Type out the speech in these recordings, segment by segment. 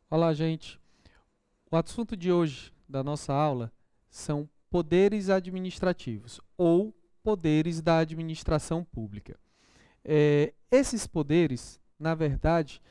Olá, gente. O assunto de hoje da nossa aula são poderes administrativos ou poderes da administração pública. Esses poderes, na verdade,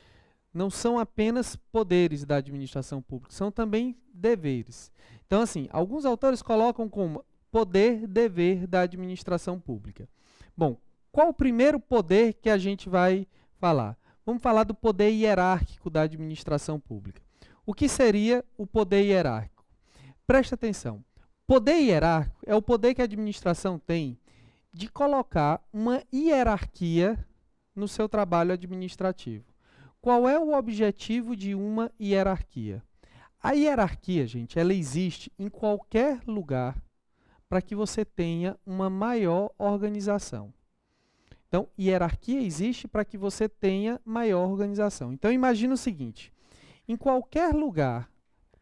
não são apenas poderes da administração pública, são também deveres. Então, assim, alguns autores colocam como poder, dever da administração pública. Bom, qual o primeiro poder que a gente vai falar? Vamos falar do poder hierárquico da administração pública. O que seria o poder hierárquico? Preste atenção. Poder hierárquico é o poder que a administração tem de colocar uma hierarquia no seu trabalho administrativo. Qual é o objetivo de uma hierarquia? A hierarquia, gente, ela existe em qualquer lugar para que você tenha uma maior organização. Então, hierarquia existe para que você tenha maior organização. Então, imagina o seguinte, em qualquer lugar,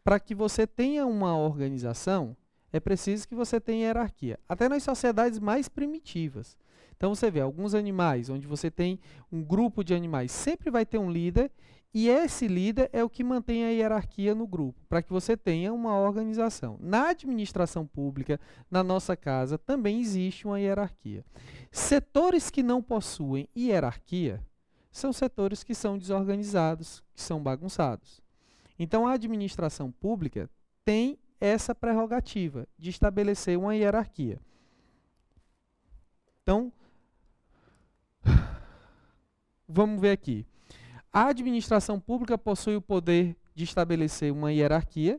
para que você tenha uma organização, é preciso que você tenha hierarquia. Até nas sociedades mais primitivas. Então, você vê alguns animais, onde você tem um grupo de animais, sempre vai ter um líder, e esse líder é o que mantém a hierarquia no grupo, para que você tenha uma organização. Na administração pública, na nossa casa, também existe uma hierarquia. Setores que não possuem hierarquia são setores que são desorganizados, que são bagunçados. Então, a administração pública tem essa prerrogativa de estabelecer uma hierarquia. Então, vamos ver aqui. A administração pública possui o poder de estabelecer uma hierarquia,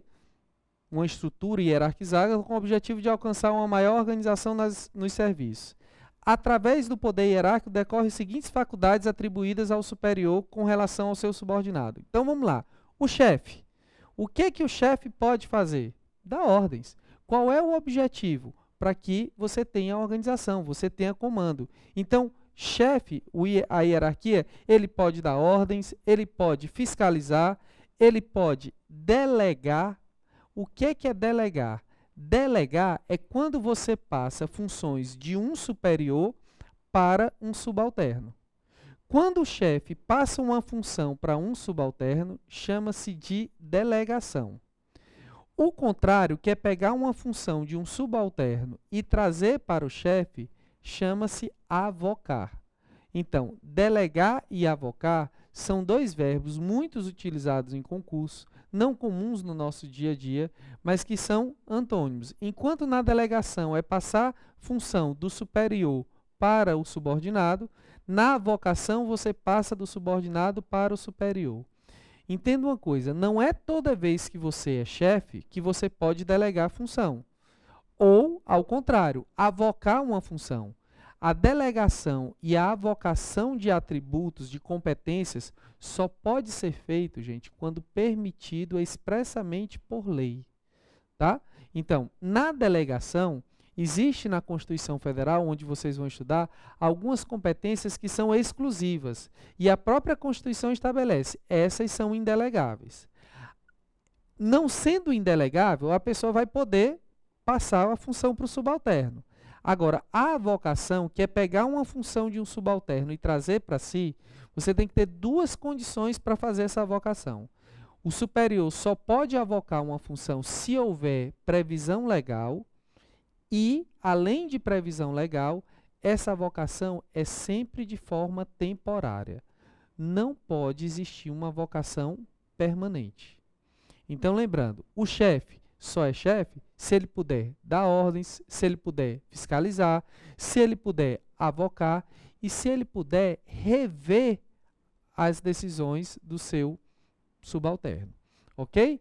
uma estrutura hierarquizada com o objetivo de alcançar uma maior organização nos serviços. Através do poder hierárquico decorrem as seguintes faculdades atribuídas ao superior com relação ao seu subordinado. Então vamos lá. O chefe. O que o chefe pode fazer? Dar ordens. Qual é o objetivo? Para que você tenha organização, você tenha comando. Então, chefe, a hierarquia, ele pode dar ordens, ele pode fiscalizar, ele pode delegar. O que é delegar? Delegar é quando você passa funções de um superior para um subalterno. Quando o chefe passa uma função para um subalterno, chama-se de delegação. O contrário, que é pegar uma função de um subalterno e trazer para o chefe, chama-se avocar. Então, delegar e avocar são dois verbos muito utilizados em concurso, não comuns no nosso dia a dia, mas que são antônimos. Enquanto na delegação é passar função do superior para o subordinado, na avocação você passa do subordinado para o superior. Entenda uma coisa, não é toda vez que você é chefe que você pode delegar a função. Ou, ao contrário, avocar uma função. A delegação e a avocação de atributos, de competências, só pode ser feito, gente, quando permitido expressamente por lei. Tá? Então, na delegação, existe na Constituição Federal, onde vocês vão estudar, algumas competências que são exclusivas. E a própria Constituição estabelece, essas são indelegáveis. Não sendo indelegável, a pessoa vai poder passar a função para o subalterno. Agora, a avocação, que é pegar uma função de um subalterno e trazer para si, você tem que ter duas condições para fazer essa avocação. O superior só pode avocar uma função se houver previsão legal e, além de previsão legal, essa avocação é sempre de forma temporária. Não pode existir uma avocação permanente. Então, lembrando, o chefe só é chefe se ele puder dar ordens, se ele puder fiscalizar, se ele puder avocar e se ele puder rever as decisões do seu subalterno. Ok?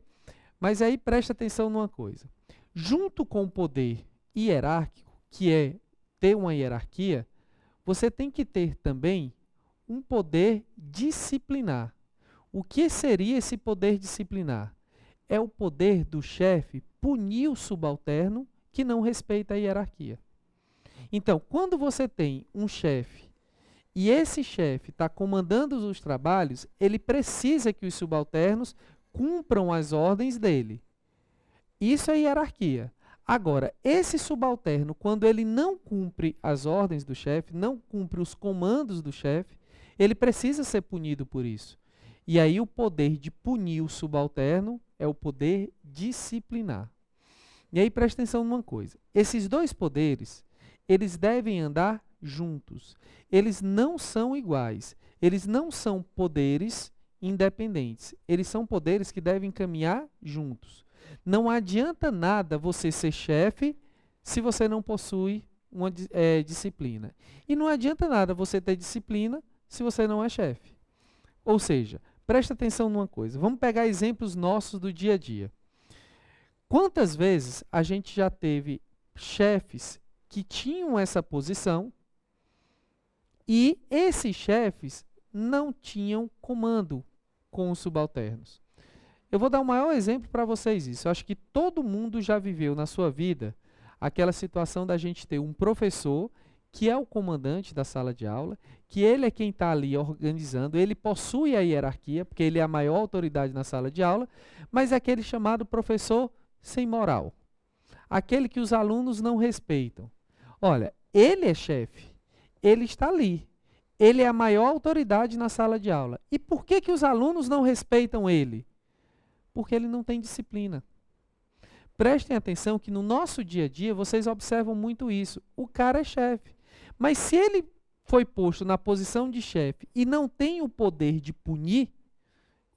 Mas aí preste atenção numa coisa. Junto com o poder hierárquico, que é ter uma hierarquia, você tem que ter também um poder disciplinar. O que seria esse poder disciplinar? É o poder do chefe punir o subalterno que não respeita a hierarquia. Então, quando você tem um chefe e esse chefe está comandando os trabalhos, ele precisa que os subalternos cumpram as ordens dele. Isso é hierarquia. Agora, esse subalterno, quando ele não cumpre as ordens do chefe, não cumpre os comandos do chefe, ele precisa ser punido por isso. E aí o poder de punir o subalterno é o poder disciplinar. E aí presta atenção numa coisa. Esses dois poderes, eles devem andar juntos. Eles não são iguais. Eles não são poderes independentes. Eles são poderes que devem caminhar juntos. Não adianta nada você ser chefe se você não possui uma disciplina. E não adianta nada você ter disciplina se você não é chefe. Ou seja, presta atenção numa coisa. Vamos pegar exemplos nossos do dia a dia. Quantas vezes a gente já teve chefes que tinham essa posição e esses chefes não tinham comando com os subalternos? Eu vou dar o maior exemplo para vocês isso. Eu acho que todo mundo já viveu na sua vida aquela situação da gente ter um professor que é o comandante da sala de aula, que ele é quem está ali organizando, ele possui a hierarquia, porque ele é a maior autoridade na sala de aula, mas é aquele chamado professor sem moral. Aquele que os alunos não respeitam. Olha, ele é chefe, ele está ali, ele é a maior autoridade na sala de aula. E por que os alunos não respeitam ele? Porque ele não tem disciplina. Prestem atenção que no nosso dia a dia vocês observam muito isso. O cara é chefe. Mas se ele foi posto na posição de chefe e não tem o poder de punir,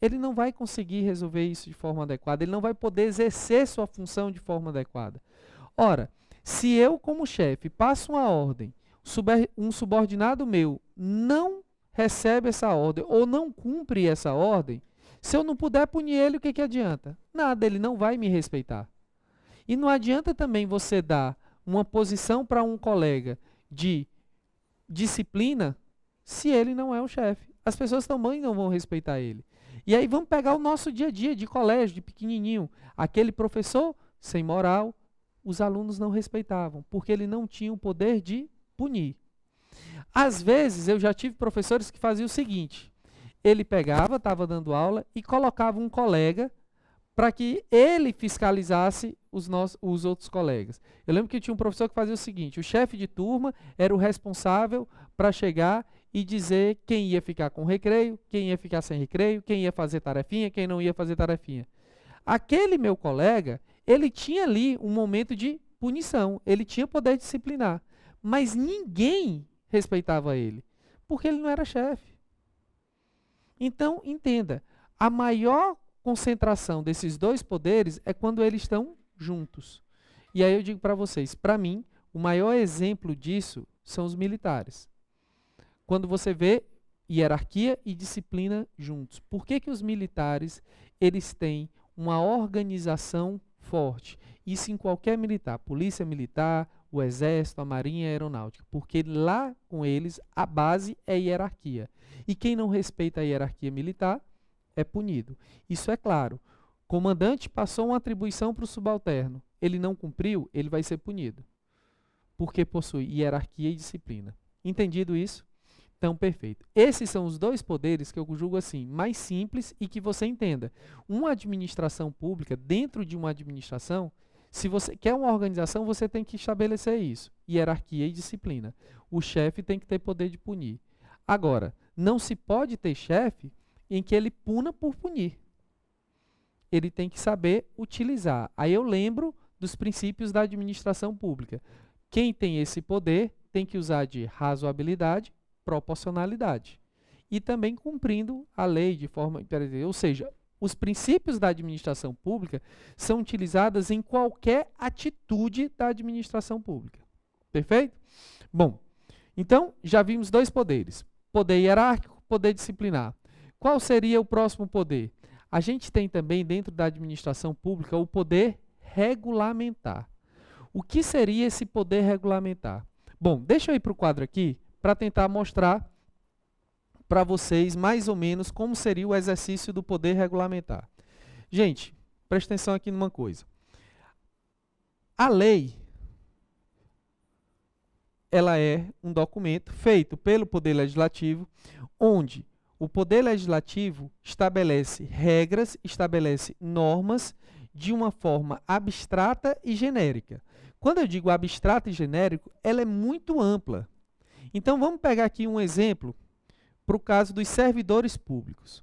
ele não vai conseguir resolver isso de forma adequada. Ele não vai poder exercer sua função de forma adequada. Ora, se eu como chefe passo uma ordem, um subordinado meu não recebe essa ordem ou não cumpre essa ordem, se eu não puder punir ele, o que adianta? Nada, ele não vai me respeitar. E não adianta também você dar uma posição para um colega de disciplina se ele não é o chefe. As pessoas também não vão respeitar ele. E aí vamos pegar o nosso dia a dia de colégio, de pequenininho. Aquele professor sem moral, os alunos não respeitavam, porque ele não tinha o poder de punir. Às vezes eu já tive professores que faziam o seguinte: ele pegava, estava dando aula e colocava um colega para que ele fiscalizasse os outros colegas. Eu lembro que tinha um professor que fazia o seguinte: o chefe de turma era o responsável para chegar e dizer quem ia ficar com recreio, quem ia ficar sem recreio, quem ia fazer tarefinha, quem não ia fazer tarefinha. Aquele meu colega, ele tinha ali um momento de punição, ele tinha poder disciplinar, mas ninguém respeitava ele, porque ele não era chefe. Então, entenda, a maior concentração desses dois poderes é quando eles estão juntos. E aí eu digo para vocês, para mim, o maior exemplo disso são os militares. Quando você vê hierarquia e disciplina juntos. Por que os militares eles têm uma organização forte? Isso em qualquer militar, polícia militar, o exército, a marinha e a aeronáutica. Porque lá com eles a base é hierarquia. E quem não respeita a hierarquia militar é punido. Isso é claro. O comandante passou uma atribuição para o subalterno. Ele não cumpriu, ele vai ser punido. Porque possui hierarquia e disciplina. Entendido isso? Então, perfeito. Esses são os dois poderes que eu julgo assim, mais simples e que você entenda. Uma administração pública, dentro de uma administração, se você quer uma organização, você tem que estabelecer isso. Hierarquia e disciplina. O chefe tem que ter poder de punir. Agora, não se pode ter chefe em que ele puna por punir. Ele tem que saber utilizar. Aí eu lembro dos princípios da administração pública. Quem tem esse poder tem que usar de razoabilidade, proporcionalidade. E também cumprindo a lei de forma... Ou seja, os princípios da administração pública são utilizados em qualquer atitude da administração pública. Perfeito? Bom, então já vimos dois poderes. Poder hierárquico, poder disciplinar. Qual seria o próximo poder? A gente tem também dentro da administração pública o poder regulamentar. O que seria esse poder regulamentar? Bom, deixa eu ir para o quadro aqui para tentar mostrar para vocês mais ou menos como seria o exercício do poder regulamentar. Gente, presta atenção aqui numa coisa. A lei, ela é um documento feito pelo Poder Legislativo, onde o Poder Legislativo estabelece regras, estabelece normas de uma forma abstrata e genérica. Quando eu digo abstrato e genérico, ela é muito ampla. Então, vamos pegar aqui um exemplo para o caso dos servidores públicos.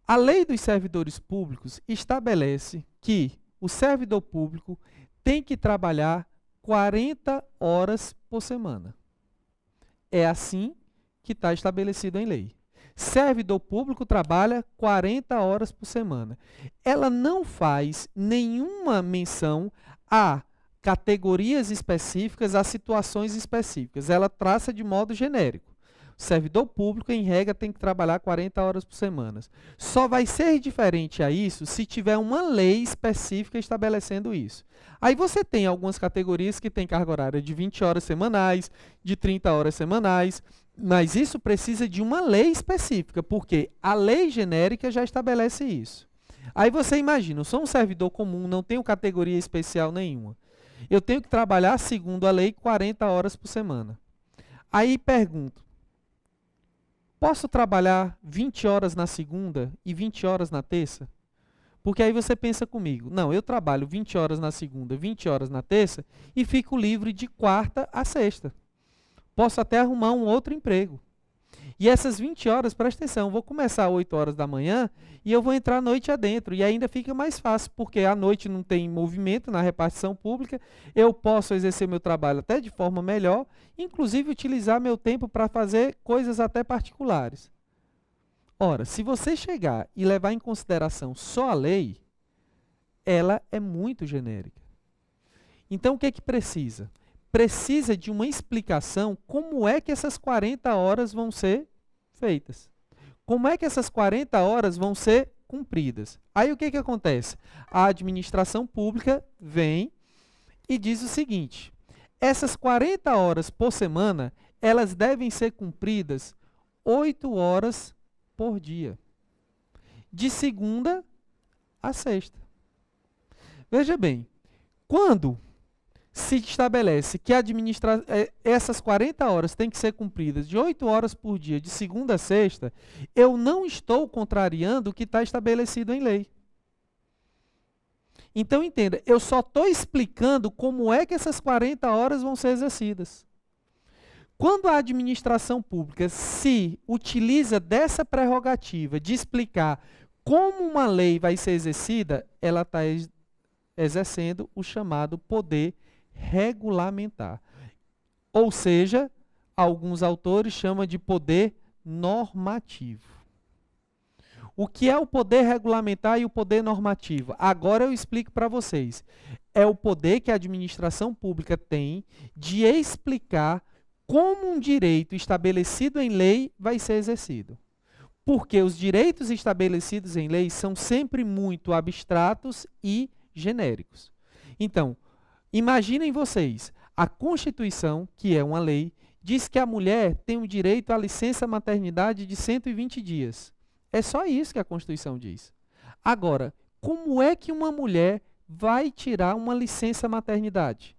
A lei dos servidores públicos estabelece que o servidor público tem que trabalhar 40 horas por semana. É assim que está estabelecido em lei. Servidor público trabalha 40 horas por semana. Ela não faz nenhuma menção a categorias específicas, a situações específicas. Ela traça de modo genérico. O servidor público, em regra, tem que trabalhar 40 horas por semana. Só vai ser diferente a isso se tiver uma lei específica estabelecendo isso. Aí você tem algumas categorias que têm carga horária de 20 horas semanais, de 30 horas semanais, mas isso precisa de uma lei específica, porque a lei genérica já estabelece isso. Aí você imagina, eu sou um servidor comum, não tenho categoria especial nenhuma. Eu tenho que trabalhar, segundo a lei, 40 horas por semana. Aí pergunto, posso trabalhar 20 horas na segunda e 20 horas na terça? Porque aí você pensa comigo, não, eu trabalho 20 horas na segunda, 20 horas na terça e fico livre de quarta a sexta. Posso até arrumar um outro emprego. E essas 20 horas, presta atenção, eu vou começar às 8 horas da manhã e eu vou entrar à noite adentro. E ainda fica mais fácil, porque à noite não tem movimento na repartição pública, eu posso exercer meu trabalho até de forma melhor, inclusive utilizar meu tempo para fazer coisas até particulares. Ora, se você chegar e levar em consideração só a lei, ela é muito genérica. Então, o que é que precisa? Precisa de uma explicação como é que essas 40 horas vão ser feitas. Como é que essas 40 horas vão ser cumpridas. Aí o que que acontece? A administração pública vem e diz o seguinte, essas 40 horas por semana, elas devem ser cumpridas 8 horas por dia, de segunda a sexta. Veja bem, quando se estabelece que essas 40 horas têm que ser cumpridas de 8 horas por dia, de segunda a sexta, eu não estou contrariando o que está estabelecido em lei. Então, entenda, eu só estou explicando como é que essas 40 horas vão ser exercidas. Quando a administração pública se utiliza dessa prerrogativa de explicar como uma lei vai ser exercida, ela está exercendo o chamado poder regulamentar. Ou seja, alguns autores chamam de poder normativo. O que é o poder regulamentar e o poder normativo? Agora eu explico para vocês. É o poder que a administração pública tem de explicar como um direito estabelecido em lei vai ser exercido. Porque os direitos estabelecidos em lei são sempre muito abstratos e genéricos. Então, imaginem vocês, a Constituição, que é uma lei, diz que a mulher tem o direito à licença maternidade de 120 dias. É só isso que a Constituição diz. Agora, como é que uma mulher vai tirar uma licença maternidade?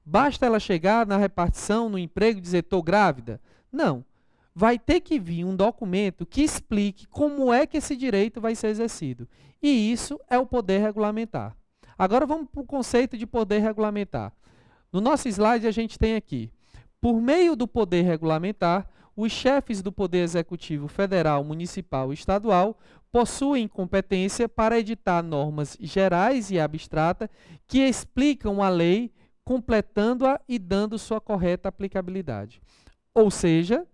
Basta ela chegar na repartição, no emprego e dizer, estou grávida? Não. Vai ter que vir um documento que explique como é que esse direito vai ser exercido. E isso é o poder regulamentar. Agora vamos para o conceito de poder regulamentar. No nosso slide a gente tem aqui, por meio do poder regulamentar, os chefes do Poder Executivo Federal, Municipal e Estadual possuem competência para editar normas gerais e abstratas que explicam a lei, completando-a e dando sua correta aplicabilidade. Ou seja,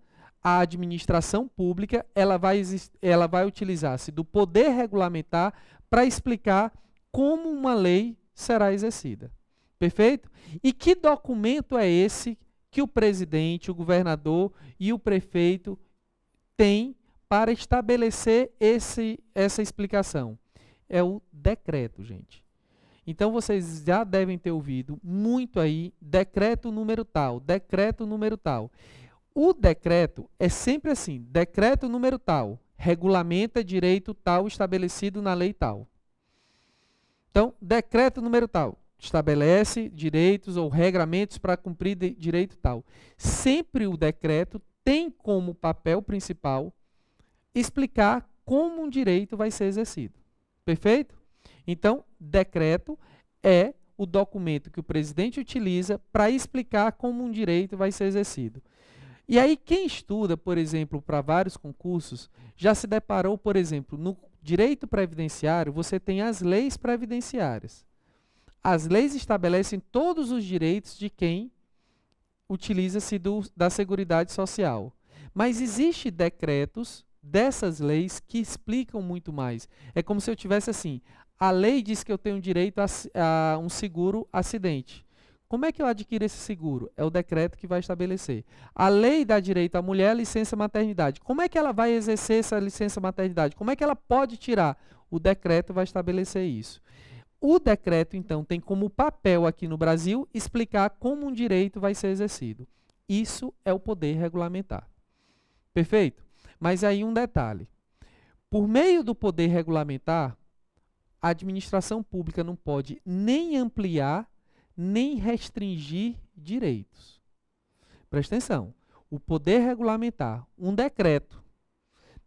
a administração pública ela vai utilizar-se do poder regulamentar para explicar como uma lei será exercida. Perfeito? E que documento é esse que o presidente, o governador e o prefeito têm para estabelecer essa explicação? É o decreto, gente. Então, vocês já devem ter ouvido muito aí, decreto número tal, decreto número tal. O decreto é sempre assim, decreto número tal, regulamenta direito tal estabelecido na lei tal. Então, decreto número tal, estabelece direitos ou regramentos para cumprir direito tal. Sempre o decreto tem como papel principal explicar como um direito vai ser exercido. Perfeito? Então, decreto é o documento que o presidente utiliza para explicar como um direito vai ser exercido. E aí, quem estuda, por exemplo, para vários concursos, já se deparou, por exemplo, no direito previdenciário, você tem as leis previdenciárias. As leis estabelecem todos os direitos de quem utiliza-se da Seguridade Social. Mas existem decretos dessas leis que explicam muito mais. É como se eu tivesse assim, a lei diz que eu tenho direito a um seguro acidente. Como é que eu adquiro esse seguro? É o decreto que vai estabelecer. A lei dá direito à mulher à licença maternidade. Como é que ela vai exercer essa licença maternidade? Como é que ela pode tirar? O decreto vai estabelecer isso. O decreto, então, tem como papel aqui no Brasil explicar como um direito vai ser exercido. Isso é o poder regulamentar. Perfeito? Mas aí um detalhe. Por meio do poder regulamentar, a administração pública não pode nem ampliar, nem restringir direitos. Presta atenção. O poder regulamentar, um decreto,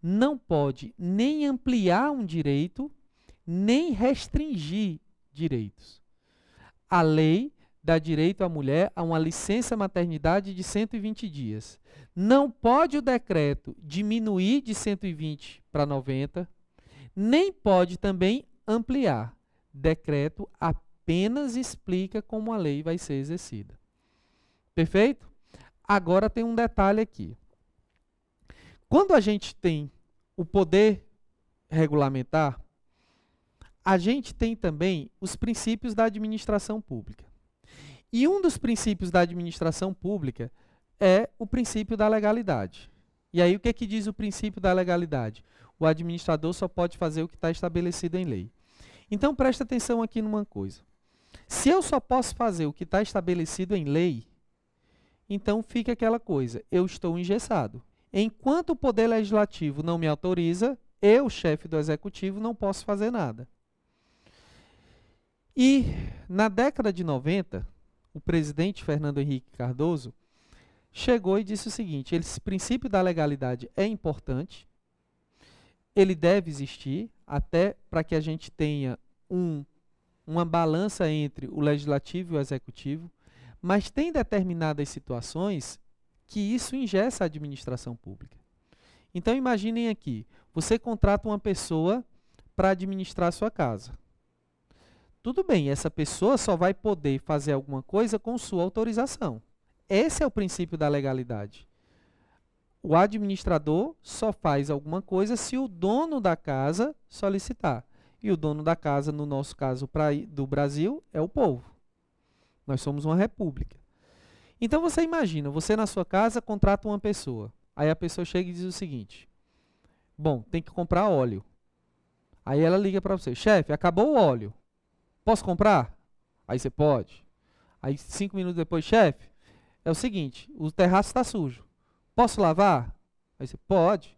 não pode nem ampliar um direito, nem restringir direitos. A lei dá direito à mulher a uma licença maternidade de 120 dias. Não pode o decreto diminuir de 120 para 90, nem pode também ampliar. Decreto apenas explica como a lei vai ser exercida. Perfeito? Agora tem um detalhe aqui. Quando a gente tem o poder regulamentar, a gente tem também os princípios da administração pública. E um dos princípios da administração pública é o princípio da legalidade. E aí o que é que diz o princípio da legalidade? O administrador só pode fazer o que está estabelecido em lei. Então presta atenção aqui numa coisa. Se eu só posso fazer o que está estabelecido em lei, então fica aquela coisa, eu estou engessado. Enquanto o Poder Legislativo não me autoriza, eu, chefe do Executivo, não posso fazer nada. E na década de 90, o presidente Fernando Henrique Cardoso chegou e disse o seguinte, esse princípio da legalidade é importante, ele deve existir até para que a gente tenha uma balança entre o legislativo e o executivo, mas tem determinadas situações que isso engessa a administração pública. Então imaginem aqui, você contrata uma pessoa para administrar a sua casa. Tudo bem, essa pessoa só vai poder fazer alguma coisa com sua autorização. Esse é o princípio da legalidade. O administrador só faz alguma coisa se o dono da casa solicitar. E o dono da casa, no nosso caso do Brasil, é o povo. Nós somos uma república. Então você imagina, você na sua casa contrata uma pessoa. Aí a pessoa chega e diz o seguinte, bom, tem que comprar óleo. Aí ela liga para você, chefe, acabou o óleo. Posso comprar? Aí você pode. Aí 5 minutos depois, chefe, é o seguinte, o terraço está sujo. Posso lavar? Aí você pode.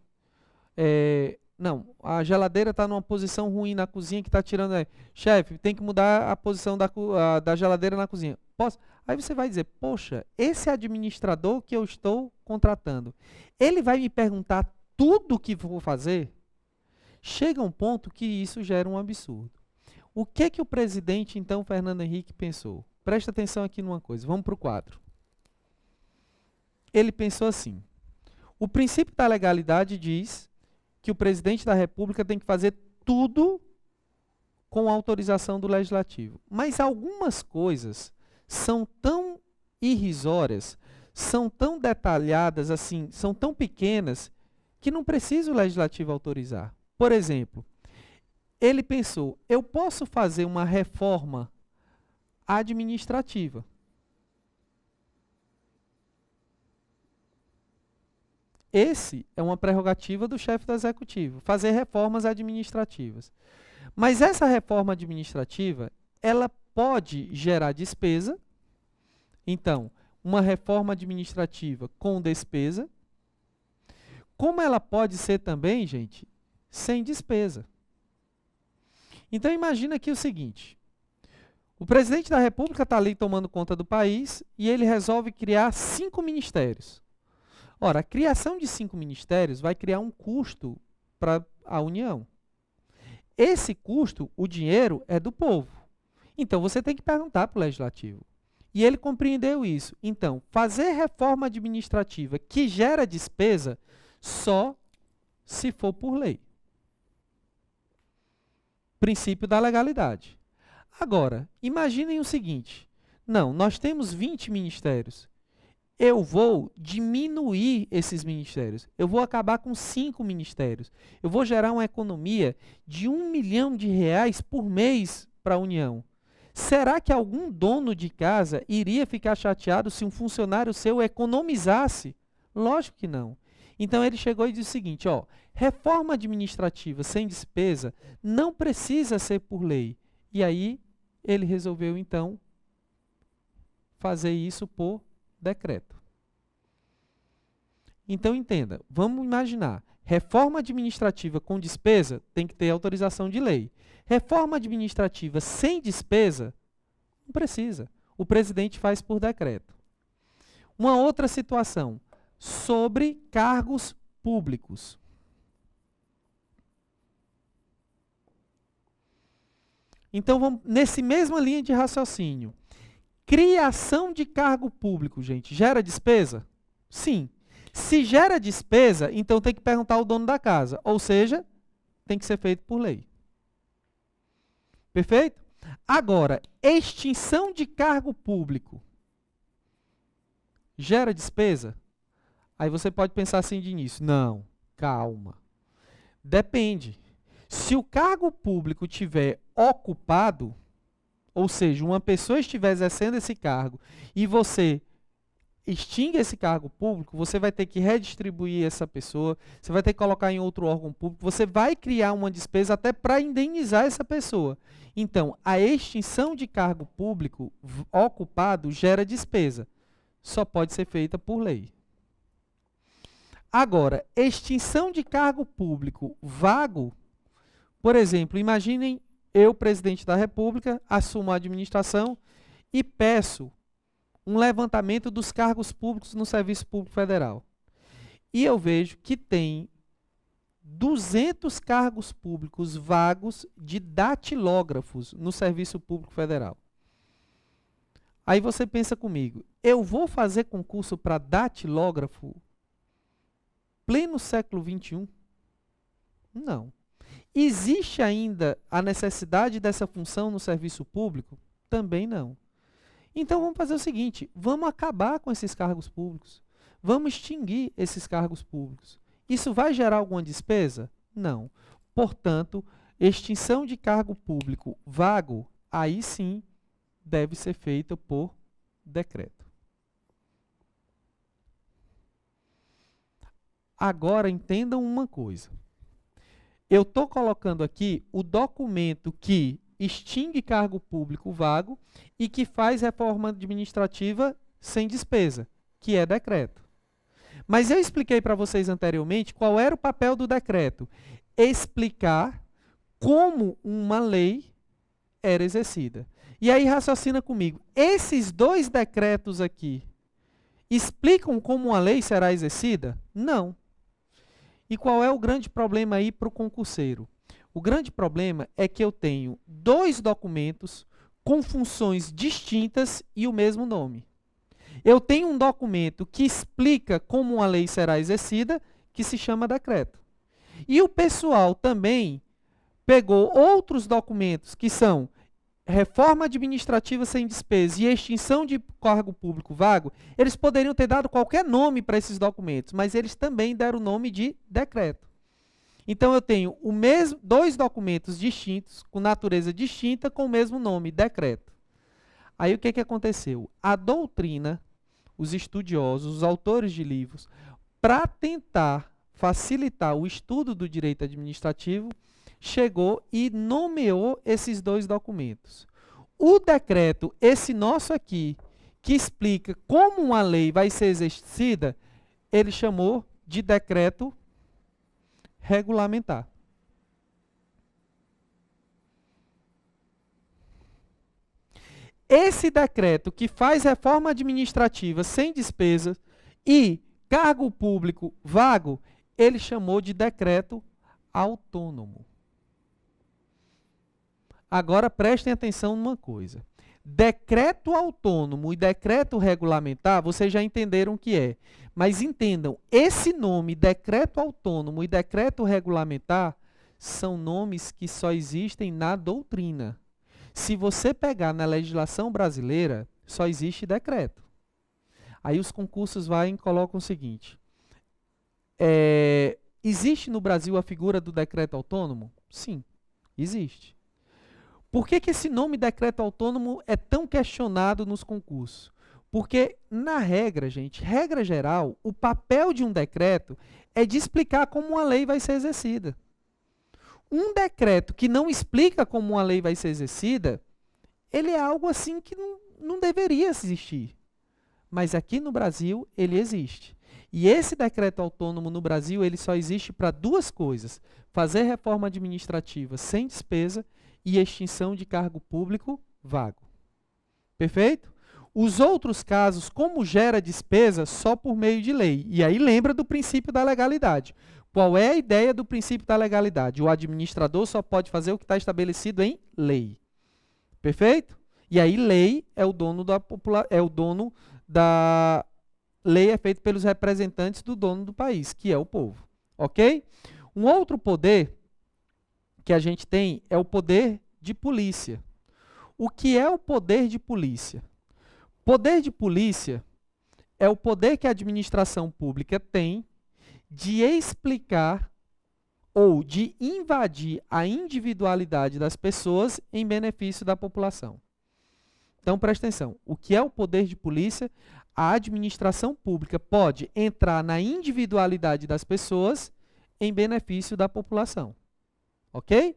Não, a geladeira está numa posição ruim na cozinha que está tirando... Chefe, tem que mudar a posição da geladeira na cozinha. Posso? Aí você vai dizer, poxa, esse administrador que eu estou contratando, ele vai me perguntar tudo o que vou fazer? Chega um ponto que isso gera um absurdo. O que o presidente, então, Fernando Henrique, pensou? Presta atenção aqui numa coisa, vamos para o quadro. Ele pensou assim, o princípio da legalidade diz que o presidente da República tem que fazer tudo com a autorização do Legislativo. Mas algumas coisas são tão irrisórias, são tão detalhadas, assim, são tão pequenas, que não precisa o Legislativo autorizar. Por exemplo, ele pensou, eu posso fazer uma reforma administrativa. Esse é uma prerrogativa do chefe do executivo, fazer reformas administrativas. Mas essa reforma administrativa, ela pode gerar despesa. Então, uma reforma administrativa com despesa. Como ela pode ser também, gente, sem despesa. Então, imagina aqui o seguinte. O presidente da República está ali tomando conta do país e ele resolve criar 5 ministérios. Ora, a criação de 5 ministérios vai criar um custo para a União. Esse custo, o dinheiro, é do povo. Então, você tem que perguntar para o Legislativo. E ele compreendeu isso. Então, fazer reforma administrativa que gera despesa só se for por lei. princípio da legalidade. Agora, imaginem o seguinte, não, nós temos 20 ministérios, eu vou diminuir esses ministérios, eu vou acabar com 5 ministérios, eu vou gerar uma economia de R$1 milhão por mês para a União. Será que algum dono de casa iria ficar chateado se um funcionário seu economizasse? Lógico que não. Então ele chegou e disse o seguinte, ó, reforma administrativa sem despesa não precisa ser por lei. E aí ele resolveu então fazer isso por decreto. Então entenda, vamos imaginar, reforma administrativa com despesa tem que ter autorização de lei. Reforma administrativa sem despesa, não precisa. O presidente faz por decreto. Uma outra situação, sobre cargos públicos. Então, vamos nessa mesma linha de raciocínio. Criação de cargo público, gente, gera despesa? Sim. Se gera despesa, então tem que perguntar ao dono da casa. Ou seja, tem que ser feito por lei. Perfeito? Agora, extinção de cargo público gera despesa? Aí você pode pensar assim de início. Não, calma. Depende. Se o cargo público estiver ocupado, ou seja, uma pessoa estiver exercendo esse cargo e você extingue esse cargo público, você vai ter que redistribuir essa pessoa, você vai ter que colocar em outro órgão público, você vai criar uma despesa até para indenizar essa pessoa. Então, a extinção de cargo público ocupado gera despesa. Só pode ser feita por lei. Agora, extinção de cargo público vago, por exemplo, imaginem eu, presidente da República, assumo a administração e peço um levantamento dos cargos públicos no Serviço Público Federal. E eu vejo que tem 200 cargos públicos vagos de datilógrafos no Serviço Público Federal. Aí você pensa comigo, eu vou fazer concurso para datilógrafo pleno século XXI? Não. Existe ainda a necessidade dessa função no serviço público? Também não. Então vamos fazer o seguinte, vamos acabar com esses cargos públicos. Vamos extinguir esses cargos públicos. Isso vai gerar alguma despesa? Não. Portanto, extinção de cargo público vago, aí sim, deve ser feita por decreto. Agora entendam uma coisa. Eu estou colocando aqui o documento que extingue cargo público vago e que faz reforma administrativa sem despesa, que é decreto. Mas eu expliquei para vocês anteriormente qual era o papel do decreto. Explicar como uma lei era exercida. E aí raciocina comigo. Esses dois decretos aqui explicam como uma lei será exercida? Não. E qual é o grande problema aí para o concurseiro? O grande problema é que eu tenho dois documentos com funções distintas e o mesmo nome. Eu tenho um documento que explica como uma lei será exercida, que se chama decreto. E o pessoal também pegou outros documentos que são reforma administrativa sem despesa e extinção de cargo público vago. Eles poderiam ter dado qualquer nome para esses documentos, mas eles também deram o nome de decreto. Então eu tenho dois documentos distintos, com natureza distinta, com o mesmo nome, decreto. Aí o que aconteceu? A doutrina, os estudiosos, os autores de livros, para tentar facilitar o estudo do direito administrativo, chegou e nomeou esses dois documentos. O decreto, esse nosso aqui, que explica como uma lei vai ser exercida, ele chamou de decreto regulamentar. Esse decreto que faz reforma administrativa sem despesas e cargo público vago, ele chamou de decreto autônomo. Agora prestem atenção numa coisa. Decreto autônomo e decreto regulamentar, vocês já entenderam o que é. Mas entendam, esse nome, decreto autônomo e decreto regulamentar, são nomes que só existem na doutrina. Se você pegar na legislação brasileira, só existe decreto. Aí os concursos e colocam o seguinte: existe no Brasil a figura do decreto autônomo? Sim, existe. Por que esse nome decreto autônomo é tão questionado nos concursos? Porque, na regra, gente, regra geral, o papel de um decreto é de explicar como uma lei vai ser exercida. Um decreto que não explica como uma lei vai ser exercida, ele é algo assim que não deveria existir. Mas aqui no Brasil, ele existe. E esse decreto autônomo no Brasil, ele só existe para duas coisas: fazer reforma administrativa sem despesa e extinção de cargo público vago. Perfeito? Os outros casos, como gera despesa, só por meio de lei. E aí lembra do princípio da legalidade. Qual é a ideia do princípio da legalidade? O administrador só pode fazer o que está estabelecido em lei. Perfeito? E aí lei é o dono da lei é feita pelos representantes do dono do país, que é o povo. Ok? Um outro poder que a gente tem é o poder de polícia. O que é o poder de polícia? Poder de polícia é o poder que a administração pública tem de explicar ou de invadir a individualidade das pessoas em benefício da população. Então, presta atenção. O que é o poder de polícia? A administração pública pode entrar na individualidade das pessoas em benefício da população. Ok?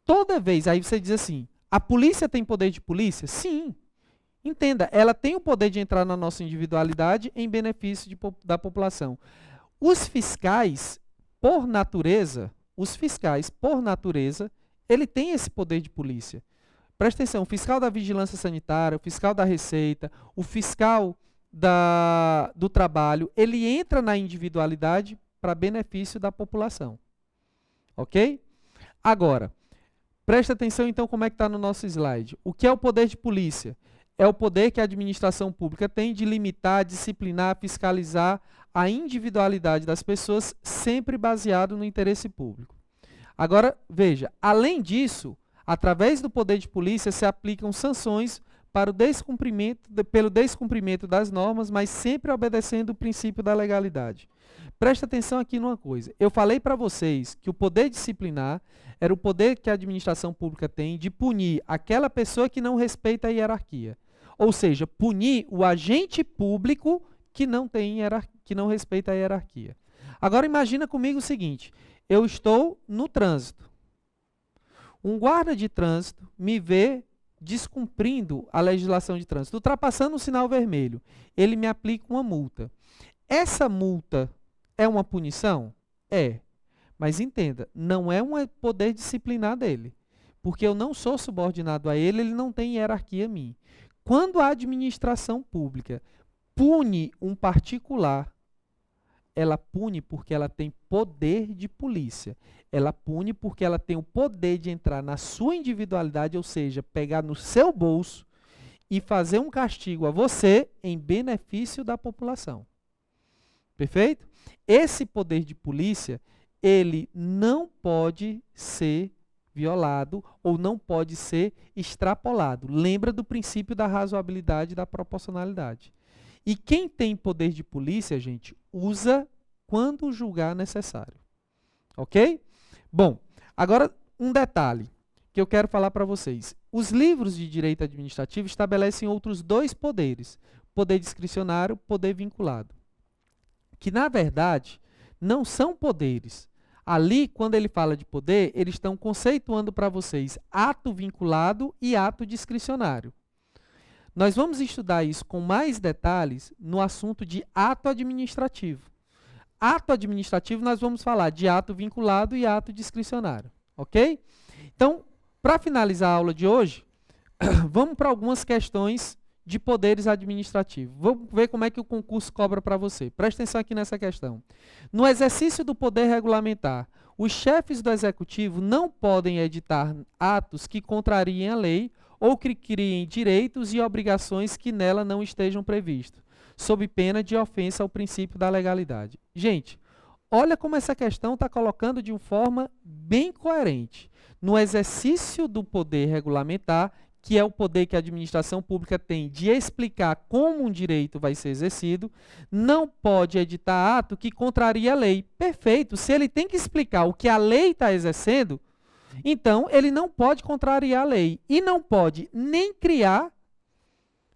Toda vez, aí você diz assim, a polícia tem poder de polícia? Sim. Entenda, ela tem o poder de entrar na nossa individualidade em benefício da população. Os fiscais, por natureza, ele tem esse poder de polícia. Presta atenção, o fiscal da vigilância sanitária, o fiscal da Receita, o fiscal do trabalho, ele entra na individualidade para benefício da população. Ok? Agora, presta atenção então como é que está no nosso slide. O que é o poder de polícia? É o poder que a administração pública tem de limitar, disciplinar, fiscalizar a individualidade das pessoas, sempre baseado no interesse público. Agora, veja, além disso, através do poder de polícia se aplicam sanções para pelo descumprimento das normas, mas sempre obedecendo o princípio da legalidade. Presta atenção aqui numa coisa. Eu falei para vocês que o poder disciplinar era o poder que a administração pública tem de punir aquela pessoa que não respeita a hierarquia. Ou seja, punir o agente público que não respeita a hierarquia. Agora imagina comigo o seguinte: eu estou no trânsito. Um guarda de trânsito me vê descumprindo a legislação de trânsito, ultrapassando o sinal vermelho. Ele me aplica uma multa. Essa multa é uma punição? É. Mas entenda, não é um poder disciplinar dele. Porque eu não sou subordinado a ele, ele não tem hierarquia a mim. Quando a administração pública pune um particular, ela pune porque ela tem poder de polícia. Ela pune porque ela tem o poder de entrar na sua individualidade, ou seja, pegar no seu bolso e fazer um castigo a você em benefício da população. Perfeito? Esse poder de polícia, ele não pode ser violado ou não pode ser extrapolado. Lembra do princípio da razoabilidade e da proporcionalidade. E quem tem poder de polícia, gente, usa quando julgar necessário. Ok? Bom, agora um detalhe que eu quero falar para vocês. Os livros de direito administrativo estabelecem outros dois poderes: poder discricionário, poder vinculado. Que, na verdade, não são poderes. Ali, quando ele fala de poder, eles estão conceituando para vocês ato vinculado e ato discricionário. Nós vamos estudar isso com mais detalhes no assunto de ato administrativo. Ato administrativo, nós vamos falar de ato vinculado e ato discricionário. Ok? Então, para finalizar a aula de hoje, vamos para algumas questões de poderes administrativos. Vamos ver como é que o concurso cobra para você. Presta atenção aqui nessa questão. No exercício do poder regulamentar, os chefes do executivo não podem editar atos que contrariem a lei ou que criem direitos e obrigações que nela não estejam previstos, sob pena de ofensa ao princípio da legalidade. Gente, olha como essa questão está colocando de uma forma bem coerente. No exercício do poder regulamentar, que é o poder que a administração pública tem de explicar como um direito vai ser exercido, não pode editar ato que contraria a lei. Perfeito. Se ele tem que explicar o que a lei está exercendo, então ele não pode contrariar a lei. E não pode nem criar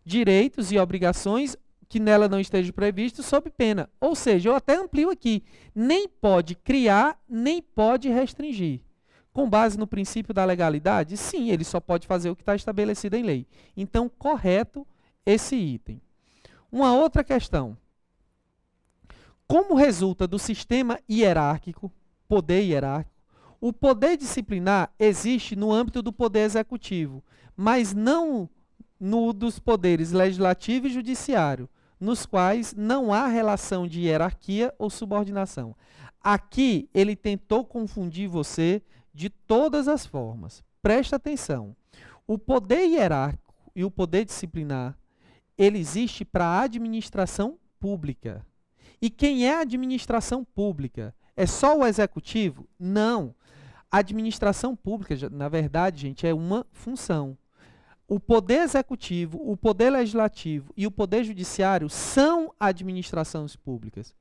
direitos e obrigações que nela não esteja previsto sob pena. Ou seja, eu até amplio aqui, nem pode criar, nem pode restringir. Com base no princípio da legalidade? Sim, ele só pode fazer o que está estabelecido em lei. Então, correto esse item. Uma outra questão. Como resulta do sistema hierárquico, poder hierárquico, o poder disciplinar existe no âmbito do poder executivo, mas não no dos poderes legislativo e judiciário, nos quais não há relação de hierarquia ou subordinação. Aqui, ele tentou confundir você de todas as formas. Presta atenção. O poder hierárquico e o poder disciplinar, ele existe para a administração pública. E quem é a administração pública? É só o executivo? Não. A administração pública, na verdade, gente, é uma função. O poder executivo, o poder legislativo e o poder judiciário são administrações públicas.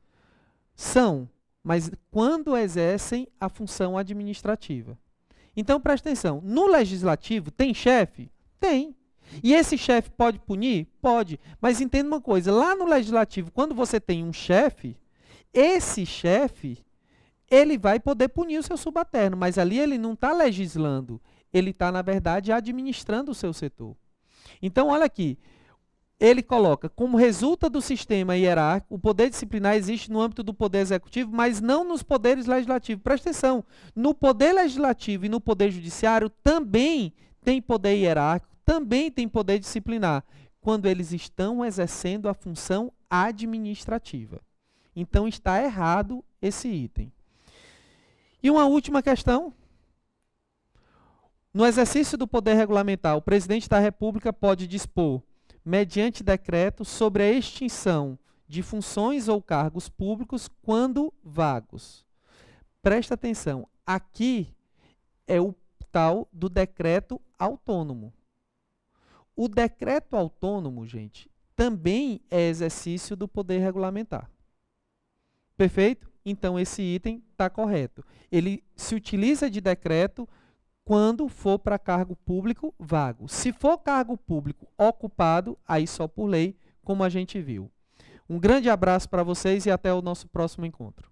São, mas quando exercem a função administrativa. Então, presta atenção. No legislativo, tem chefe? Tem. E esse chefe pode punir? Pode. Mas entenda uma coisa, lá no legislativo, quando você tem um chefe, esse chefe, ele vai poder punir o seu subalterno, mas ali ele não está legislando, ele está, na verdade, administrando o seu setor. Então, olha aqui, ele coloca, como resulta do sistema hierárquico, o poder disciplinar existe no âmbito do poder executivo, mas não nos poderes legislativos. Presta atenção, no poder legislativo e no poder judiciário também tem poder hierárquico, também tem poder disciplinar, quando eles estão exercendo a função administrativa. Então, está errado esse item. E uma última questão. No exercício do poder regulamentar, o presidente da República pode dispor, mediante decreto, sobre a extinção de funções ou cargos públicos quando vagos. Presta atenção, aqui é o tal do decreto autônomo. O decreto autônomo, gente, também é exercício do poder regulamentar. Perfeito? Então, esse item está correto. Ele se utiliza de decreto quando for para cargo público vago. Se for cargo público ocupado, aí só por lei, como a gente viu. Um grande abraço para vocês e até o nosso próximo encontro.